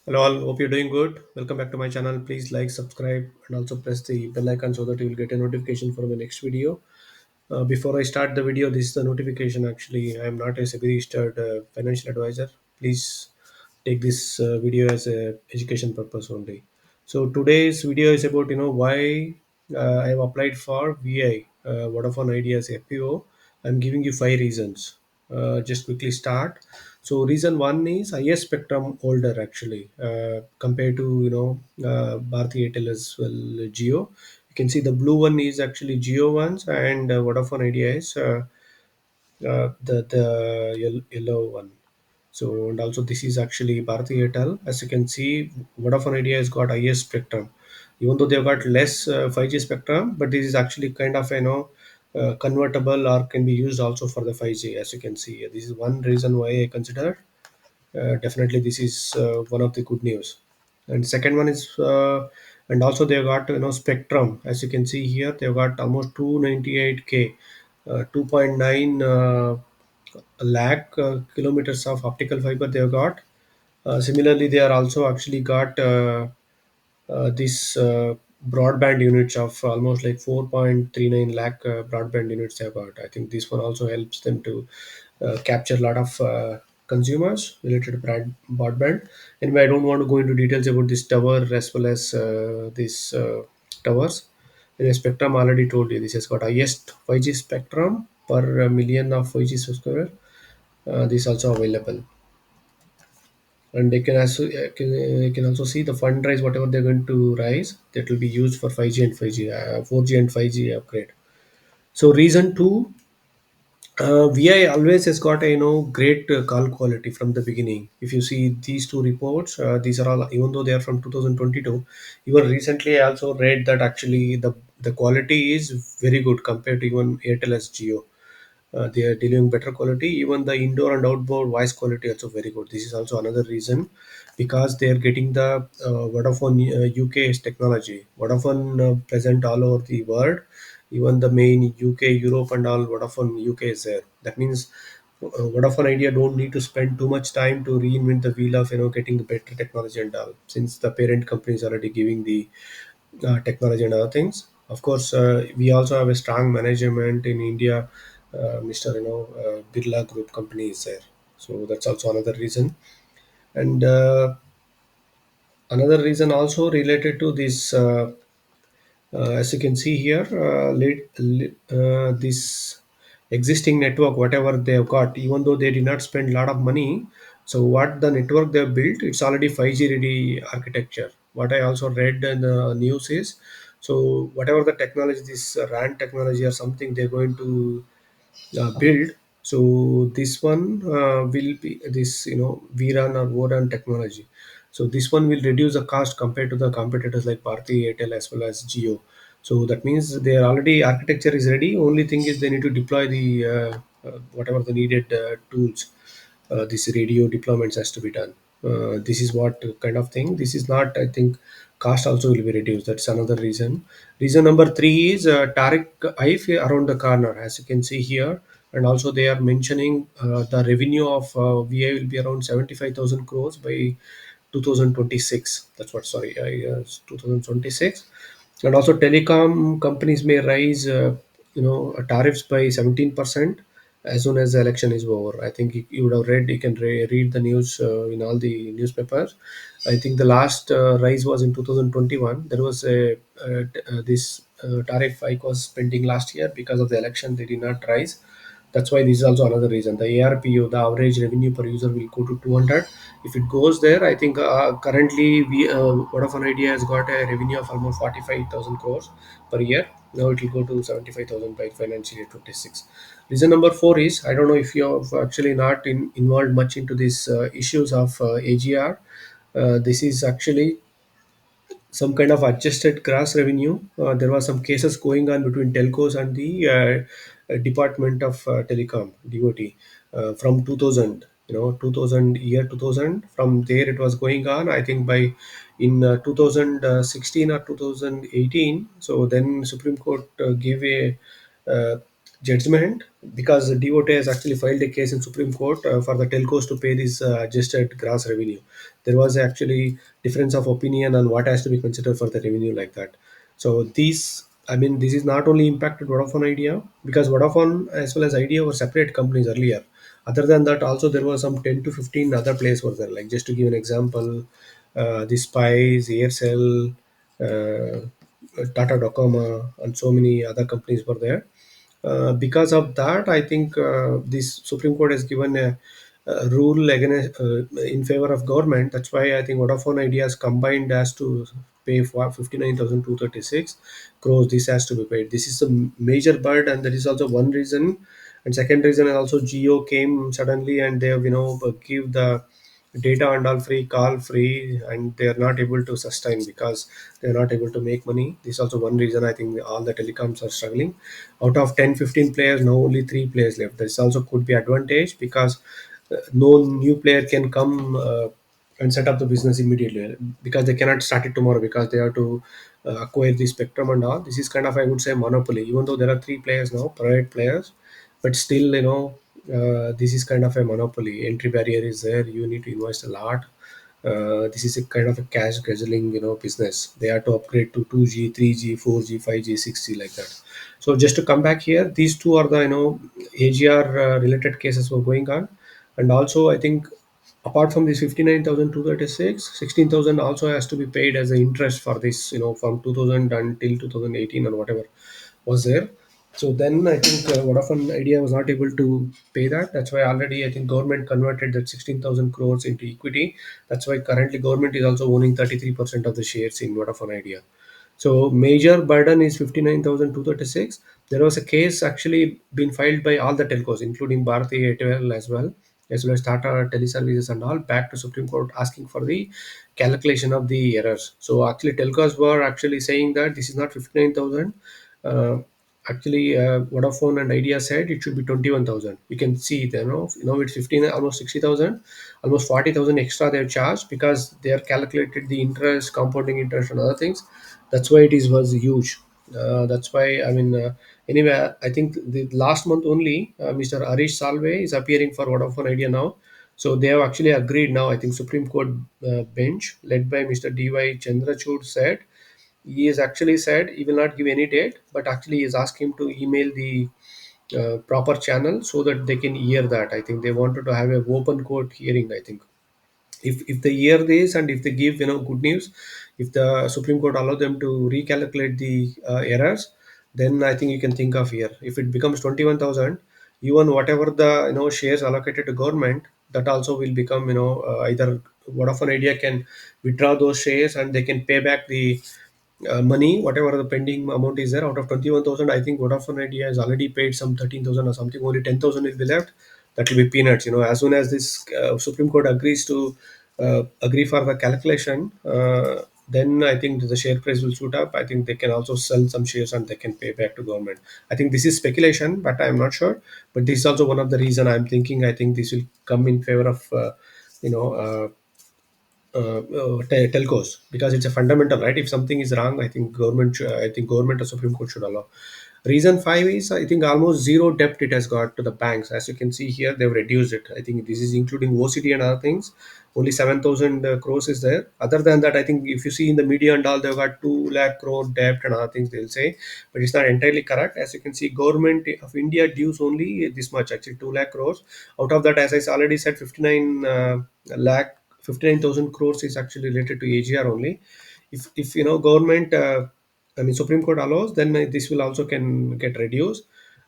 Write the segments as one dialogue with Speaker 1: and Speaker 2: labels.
Speaker 1: Hello, all. Hope you're doing good. Welcome back to my channel. Please like, subscribe, and also press the bell icon so that you will get a notification for the next video. Before I start the video, this is the notification. Actually, I am not a SEBI registered financial advisor. Please take this video as a education purpose only. So today's video is about why I have applied for VI Vodafone Idea as FPO. I'm giving you five reasons. Just quickly start. So reason one is highest spectrum holder actually compared to Bharti Airtel as well Geo. You can see the blue one is actually Geo ones and Vodafone Idea is the yellow one. So and also this is actually Bharti Airtel. As you can see, Vodafone Idea has got highest spectrum, even though they've got less 5G spectrum. But this is actually kind of convertible or can be used also for the 5G. As you can see, this is one reason why I consider definitely this is one of the good news. And second one is and also they've got spectrum. As you can see here, they've got almost 298K, 2.9 lakh kilometers of optical fiber they've got. Similarly, they are also actually got this broadband units of almost like 4.39 lakh broadband units they've got. I think this one also helps them to capture a lot of consumers related to broadband. Anyway, I don't want to go into details about this tower as well as these towers. The spectrum already told you this has got highest 5G spectrum per million of 5G subscriber. This also available, and they can also can also see the fundraise whatever they're going to raise that will be used for 5G and 5G 4G and 5G upgrade. So reason two, VI always has got a great call quality from the beginning. If you see these two reports, these are all even though they are from 2022. Even recently, I also read that actually the quality is very good compared to even Airtel as Geo. They are delivering better quality. Even the indoor and outdoor voice quality also very good. This is also another reason because they are getting the Vodafone UK's technology. Vodafone present all over the world. Even the main UK, Europe, and all Vodafone UK is there. That means Vodafone Idea don't need to spend too much time to reinvent the wheel of getting the better technology and all. Since the parent company is already giving the technology and other things. Of course, we also have a strong management in India. Mr. Birla Group company is there, so that's also another reason. And another reason also related to this. As you can see here, this existing network, whatever they have got, even though they did not spend a lot of money, so what the network they have built, it's already 5G ready architecture. What I also read in the news is, so whatever the technology, this RAN technology or something, they're going to build. So this one will be this VRAN or ORAN technology. So this one will reduce the cost compared to the competitors like Bharti, Airtel as well as Geo. So that means their already architecture is ready. Only thing is they need to deploy the whatever the needed tools. This radio deployments has to be done. This is what kind of thing. This is not, I think, cost also will be reduced. That's another reason. Reason number three is Tariq If around the corner, as you can see here, and also they are mentioning the revenue of VI will be around 75,000 crores by 2026. That's what, sorry, 2026. And also telecom companies may raise tariffs by 17% as soon as the election is over. I think you would have read, you can read the news in all the newspapers. I think the last rise was in 2021. There was this tariff hike was pending last year because of the election. They did not rise. That's why this is also another reason. The ARPU, the average revenue per user, will go to 200. If it goes there, I think currently Vodafone Idea has got a revenue of almost 45,000 crores per year. Now it will go to 75,000 by financial year 26. Reason number four is, I don't know if you have actually not involved much into these issues of AGR. This is actually some kind of adjusted gross revenue. There were some cases going on between telcos and the Department of Telecom (DOT) from 2000. 2000 year 2000. From there it was going on. I think by in 2016 or 2018. So then Supreme Court gave a judgment, because the DOT has actually filed a case in Supreme Court for the telcos to pay this adjusted gross revenue. There was actually difference of opinion on what has to be considered for the revenue like that. So these, I mean, this is not only impacted Vodafone Idea, because Vodafone as well as Idea were separate companies earlier. Other than that, also there were some 10 to 15 other players were there. Like just to give an example, the Spice, Aircel, uh, Tata Docomo, and so many other companies were there. Because of that, I think this Supreme Court has given a rule against in favor of government. That's why I think Vodafone Ideas combined has to pay for 59,236 crores. This has to be paid. This is a major burden, and that is also one reason. And second reason is also Geo came suddenly and they have give the data and all free, call free, and they are not able to sustain because they are not able to make money. This is also one reason I think all the telecoms are struggling. Out of 10, 15 players, now only three players left. This also could be advantage because no new player can come and set up the business immediately, because they cannot start it tomorrow because they have to acquire the spectrum and all. This is kind of, I would say, monopoly. Even though there are three players now, private players, but still, this is kind of a monopoly. Entry barrier is there. You need to invest a lot. This is a kind of a cash guzzling, business. They have to upgrade to 2G, 3G, 4G, 5G, 6G, like that. So just to come back here, these two are the AGR related cases were going on, and also I think apart from this 59,236, 16,000 also has to be paid as the interest for this, from 2000 until 2018 or whatever was there. So then I think Vodafone Idea was not able to pay that. That's why already I think government converted that 16,000 crores into equity. That's why currently government is also owning 33% of the shares in Vodafone Idea. So major burden is 59,236. There was a case actually been filed by all the telcos, including Bharti Airtel as well as Tata Teleservices and all, back to Supreme Court asking for the calculation of the errors. So actually telcos were actually saying that this is not 59,000. Uh, Actually, Vodafone and Idea said it should be 21,000. You can see there, it's 15, almost 60,000, almost 40,000 extra they've charged because they are calculated the interest, compounding interest, and other things. That's why it is was huge. That's why I mean, anyway, I think the last month only, Mr. Harish Salve is appearing for Vodafone Idea now. So they have actually agreed now. I think Supreme Court bench led by Mr. D.Y. Chandrachud said he has actually said he will not give any date, but actually he has asked him to email the proper channel so that they can hear that. I think they wanted to have a open court hearing. I think if they hear this and if they give good news, if the Supreme Court allow them to recalculate the errors, then I think you can think of here. If it becomes 21,000, even whatever the shares allocated to government, that also will become either Vodafone Idea can withdraw those shares and they can pay back the money, whatever the pending amount is there. Out of 21,000, I think Vodafone Idea has already paid some 13,000 or something. Only 10,000 will be left. That will be peanuts. As soon as this Supreme Court agrees to agree for the calculation, then I think the share price will shoot up. I think they can also sell some shares and they can pay back to government. I think this is speculation, but I'm not sure. But this is also one of the reason I'm thinking. I think this will come in favor of you know. Telcos, because it's a fundamental right. If something is wrong, I think government or Supreme Court should allow. Reason five is I think almost zero debt it has got to the banks. As you can see here, they've reduced it. I think this is including OCD and other things. Only 7,000 crores is there. Other than that, I think if you see in the media and all, they've got 2 lakh crore debt and other things they'll say, but it's not entirely correct. As you can see, government of India dues only this much, actually 2 lakh crores. Out of that, as I already said, lakh 59,000 crores is actually related to AGR only. If government, I mean Supreme Court allows, then this will also can get reduced.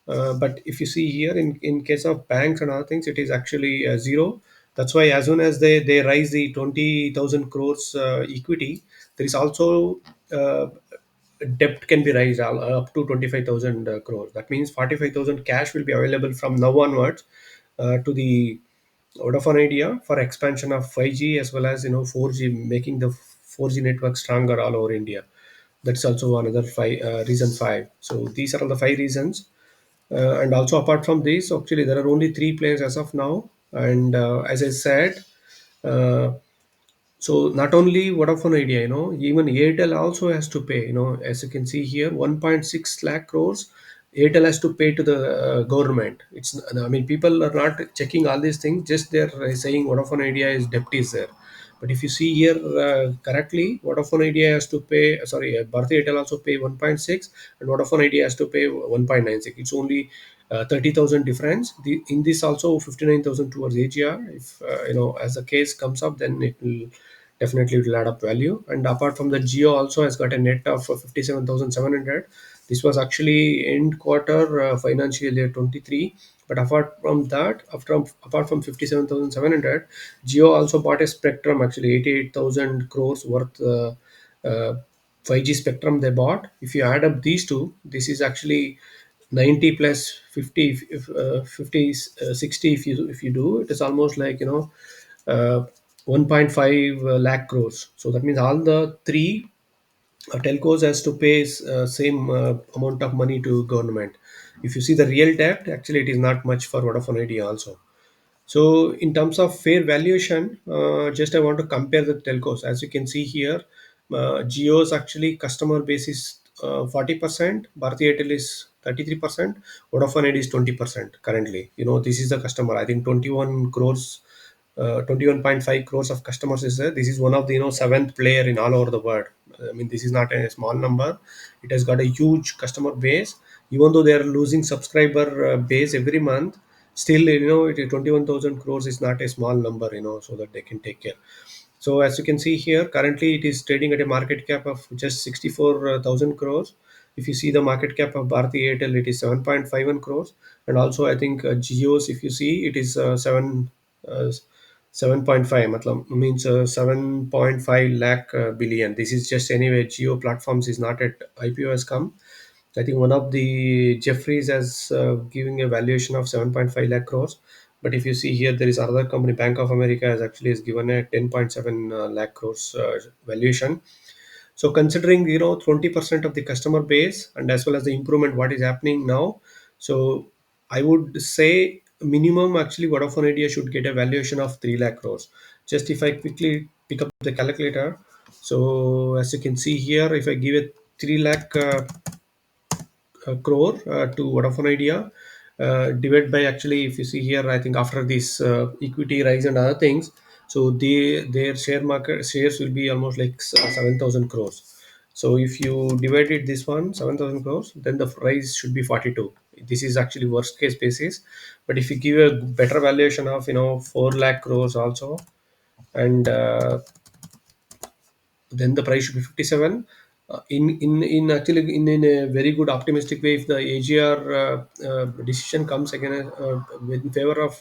Speaker 1: But if you see here in case of banks and other things, it is actually zero. That's why as soon as they raise the 20,000 crores equity, there is also uh, debt can be raised up to 25,000 crores. That means 45,000 cash will be available from now onwards to the Vodafone Idea for expansion of 5G as well as 4G, making the 4G network stronger all over India. That's also another reason five. So these are all the five reasons. And also apart from this, actually there are only three players as of now. And as I said, uh, so not only Vodafone Idea, even Airtel also has to pay. As you can see here, 1.6 lakh crores. Airtel has to pay to the government. It's, I mean, people are not checking all these things. Just they're saying Vodafone Idea is debt is there. But if you see here correctly, Vodafone Idea has to pay. Sorry, Bharti Airtel also pay 1.6, and Vodafone Idea has to pay 1.96. It's only 30,000 difference. In this also 59,000 towards AGR. If as the case comes up, then it will add up value. And apart from the Geo also has got a net of 57,700. This was actually end quarter financial year 23. But apart from that, apart from 57,700, Geo also bought a spectrum, actually 88,000 crores worth uh, 5G spectrum they bought. If you add up these two, this is actually 90 plus 50, if 50 60, if you do, it is almost like, 1.5 lakh crores. So that means all the three telcos has to pay same amount of money to government. If you see the real debt, actually it is not much for Vodafone Idea also. So in terms of fair valuation, just I want to compare the telcos. As you can see here, Jio's actually customer base is 40%, Bharti Airtel is 33%, Vodafone Idea is 20% currently. This is the customer. I think 21 crores, 21.5 crores of customers is there. This is one of the seventh player in all over the world. I mean, this is not a small number. It has got a huge customer base. Even though they are losing subscriber base every month, still, 21,000 crores is not a small number, so that they can take care. So as you can see here, currently it is trading at a market cap of just 64,000 crores. If you see the market cap of Bharti Airtel, it is 7.51 crores. And also I think Geos, if you see, it is 7.5, matlab, means 7.5 lakh billion. This is just anyway, Geo platforms is not at IPO has come. I think one of the Jeffries has giving a valuation of 7.5 lakh crores. But if you see here, there is another company, Bank of America, has actually is given a 10.7 lakh crores valuation. So considering 20% of the customer base and as well as the improvement what is happening now, so I would say minimum actually Vodafone Idea should get a valuation of 3 lakh crores. Just if I quickly pick up the calculator, so as you can see here, if I give it 3 lakh crore to Vodafone Idea. Divided by, actually, if you see here, I think after this equity rise and other things, so their share market shares will be almost like 7,000 crores. So if you divided this one 7,000 crores, then the price should be 42. This is actually worst case basis. But if you give a better valuation of 4 lakh crores also, and then the price should be 57. In actually in a very good optimistic way, if the AGR decision comes again in favor of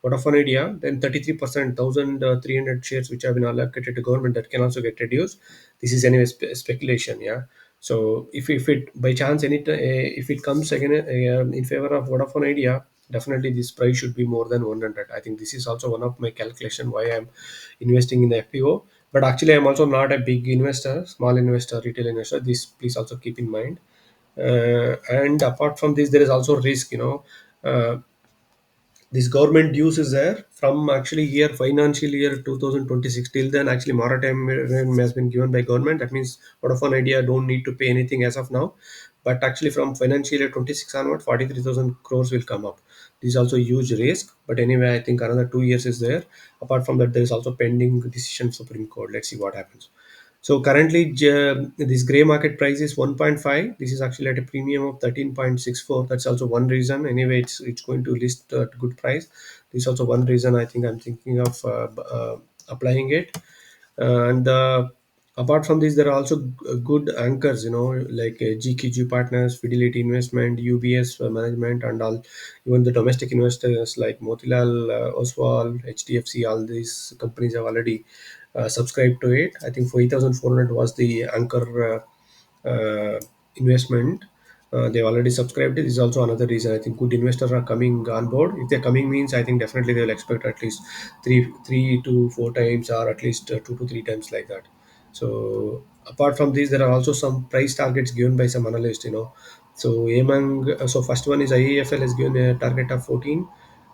Speaker 1: Vodafone Idea, then 33%, 1,300 shares which have been allocated to government, that can also get reduced. This is anyway speculation, yeah. So if it by chance if it comes again in favor of Vodafone Idea, definitely this price should be more than 100. I think this is also one of my calculation why I'm investing in the FPO. But actually, I'm also not a big investor, small investor, retail investor. This please also keep in mind. And apart from this, there is also risk. This government dues is there from actually year financial year 2026 till then. Actually, moratorium has been given by government. That means Vodafone Idea don't need to pay anything as of now. But actually, from financial year 26 onward, 43,000 crores will come up. This is also a huge risk. But anyway, I think another 2 years is there. Apart from that, there is also pending decision Supreme Court. Let's see what happens. So currently, this gray market price is 1.5. This is actually at a premium of 13.64. That's also one reason. Anyway, it's going to list at good price. This is also one reason I think I'm thinking of applying it. And apart from this, there are also good anchors, like GQG Partners, Fidelity Investment, UBS Management, and all. Even the domestic investors like Motilal Oswal, HDFC, all these companies have already subscribed to it. I think for 8,400 was the anchor investment. They already subscribed it. This is also another reason. I think good investors are coming on board. If they're coming means, I think definitely they will expect at least three to four times, or at least 2 to 3 times like that. So apart from this, there are also some price targets given by some analysts. So among so first one is IAFL has given a target of 14,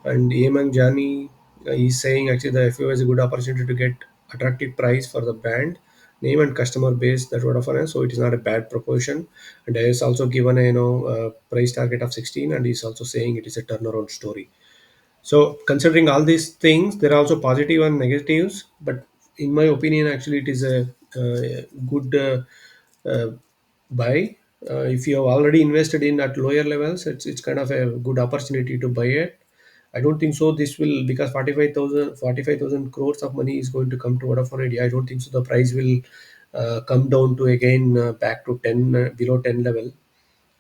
Speaker 1: and among Jani is saying actually the FO is a good opportunity to get attractive price for the brand. name and customer base that Vodafone has, so it is not a bad proportion. And he has also given a price target of 16, and he's also saying it is a turnaround story. So considering all these things, there are also positive and negatives. But in my opinion, actually, it is a good uh, buy. If you have already invested in at lower levels, it's kind of a good opportunity to buy it. I don't think so. This will, because 45,000 crores of money is going to come to Vodafone Idea. I don't think so. The price will come down to again back to 10 below 10 level.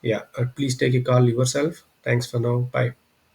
Speaker 1: Yeah, please take a call yourself. Thanks for now. Bye.